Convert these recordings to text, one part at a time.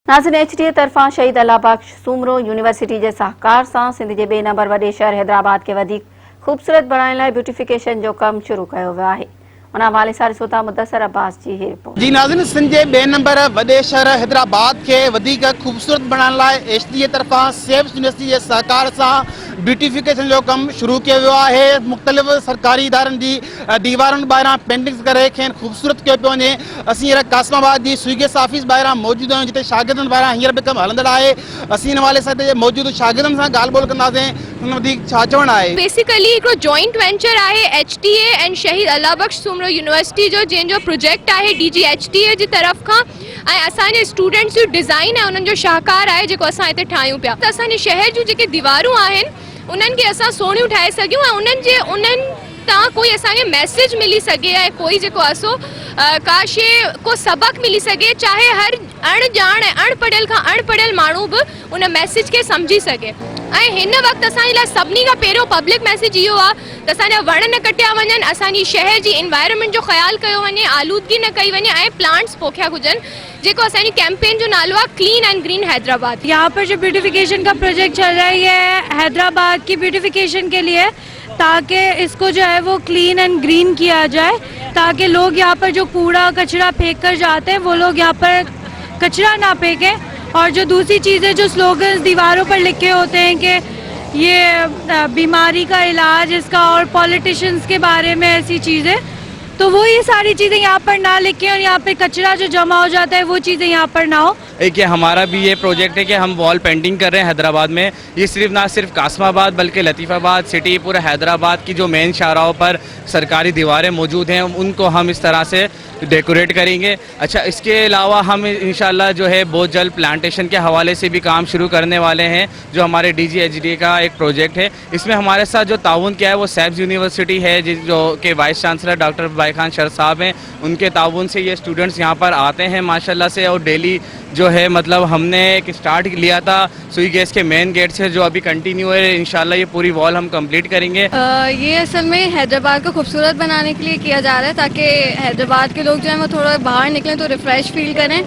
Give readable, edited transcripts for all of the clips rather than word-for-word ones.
नाज़रीन, HTA तरफ़ां शहीद अल्लाह बख्श सूमरो यूनिवर्सिटी जे सहकार सां सिंध जे ॿिए नंबर वॾे शहर हैदराबाद खे वधीक ख़ूबसूरत बणाइण लाइ ब्यूटिफिकेशन जो कमु शुरू कयो वियो आहे। उन हवाले सां ॾिसो था मुदस्सर अब्बास जी ही रिपोर्ट। जी नाज़रीन, सिंध जे ॿिए नंबर वॾे शहर हैदराबाद खे वधीक ख़ूबसूरत बणाइण लाइ HTA तरफ़ां सेव्स यूनिवर्सिटी जे सहकार सां ब्यूटिफिकेशन जो कमु शुरू कयो वियो आहे। मुख़्तलिफ़ सरकारी इदारनि जी दीवारुनि ॿाहिरां पेंटिंग्स करे खेनि ख़ूबसूरत कयो पियो वञे। असीं हींअर कासमाबाद जी स्विगेस ऑफिस ॿाहिरां मौजूदु आहियूं, जिते शागिर्दनि ॿाहिरां हींअर बि कमु हलंदड़ आहे। असीं हिन हवाले सां हिते मौजूदु शागिर्दनि सां ॻाल्हि ॿोल कंदासीं, हुन वधीक छा चवणु आहे। बेसिकली हिकिड़ो जॉइंट वेंचर आहे HTA एंड शहीद अल्लाह बख्श सूमरो यूनिवर्सिटी जो, जंहिंजो प्रोजेक्ट आहे DG HTA जी तरफ़ खां, ऐं असांजे स्टूडेंट्स जो डिज़ाइन ऐं उन्हनि जो शाहकार आहे जेको असां हिते ठाहियूं पिया। त असांजे शहर जूं जेके दीवारूं आहिनि उन्हनि खे असां सोढ़ियूं ठाहे सघूं ऐं उन्हनि तां कोई असांखे मैसेज मिली सघे ऐं कोई जेको असो का शइ को सबक मिली सघे, चाहे हर अणॼाण ऐं अणपढ़ियल खां अणपढ़ियल माण्हू बि उन मैसेज खे सम्झी सघे। ऐं हिन वक़्तु असांजे लाइ सभिनी खां पहिरियों पब्लिक मैसेज इहो आहे त असांजा वण न कटिया वञनि, असांजी शहर जी इन्वायरमेंट जो ख़्यालु कयो वञे, आलूदगी न कई वञे ऐं प्लांट्स पोखिया हुजनि, जेको असांजी कैंपेन जो नालो आहे क्लीन एंड ग्रीन हैदराबाद। यहाँ पर जो ब्यूटिफिकेशन का प्रोजेक्ट चल रहा है, ये हैदराबाद की ब्यूटिफिकेशन के लिए, ताकि इसको जो है वो क्लीन एंड ग्रीन किया जाए, ताकि लोग यहाँ पर जो कूड़ा कचरा फेंक कर जाते हैं वो लोग यहाँ पर कचरा ना फेंकें। और जो दूसरी चीज़ें, जो स्लोगन्स दीवारों पर लिखे होते हैं कि ये बीमारी का इलाज इसका, और पॉलिटिशियंस के बारे में ऐसी चीज़ें, तो वो ये सारी चीज़ें यहाँ पर ना लिखें और यहाँ पे कचरा जो जमा हो जाता है वो चीज़ें यहाँ पर ना हो। एक हमारा भी ये प्रोजेक्ट है कि हम वॉल पेंटिंग कर रहे हैं हैदराबाद में। ये ना सिर्फ कासमाबाद बल्कि लतीफ़ाबाद सिटी, पूरा हैदराबाद की जो मेन शाहराहों पर सरकारी दीवारें मौजूद हैं उनको हम इस तरह से डेकोरेट करेंगे। अच्छा, इसके अलावा हम इंशाल्लाह जो है बहुत जल्द प्लांटेशन के हवाले से भी काम शुरू करने वाले हैं, जो हमारे DG HTA का एक प्रोजेक्ट है। इसमें हमारे साथ जो ताउन किया है वो सेव्स यूनिवर्सिटी है, जो के वाइस चांसलर डॉक्टर बाईखान शर साहब हैं। उनके ताउन से ये स्टूडेंट्स यहाँ पर आते हैं माशाल्लाह से, और डेली जो है मतलब हमने एक स्टार्ट लिया था सुई गैस के मेन गेट से, जो अभी कंटिन्यू है। इंशाल्लाह ये पूरी वॉल हम कंप्लीट करेंगे। ये असल में हैदराबाद को खूबसूरत बनाने के लिए किया जा रहा है, ताकि हैदराबाद के लोग जो है वो थोड़ा बाहर निकलें तो रिफ़्रेश फील करें,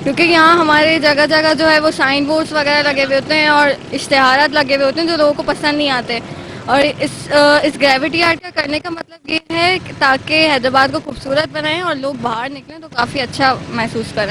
क्योंकि यहाँ हमारे जगह जगह जो है वो साइन बोर्ड्स वगैरह लगे हुए होते हैं और इश्तिहारात लगे हुए होते हैं जो लोगों को पसंद नहीं आते। और इस ग्रेविटी आर्ट का करने का मतलब ये है ताकि हैदराबाद को खूबसूरत बनाएं और लोग बाहर निकलें तो काफ़ी अच्छा महसूस करें।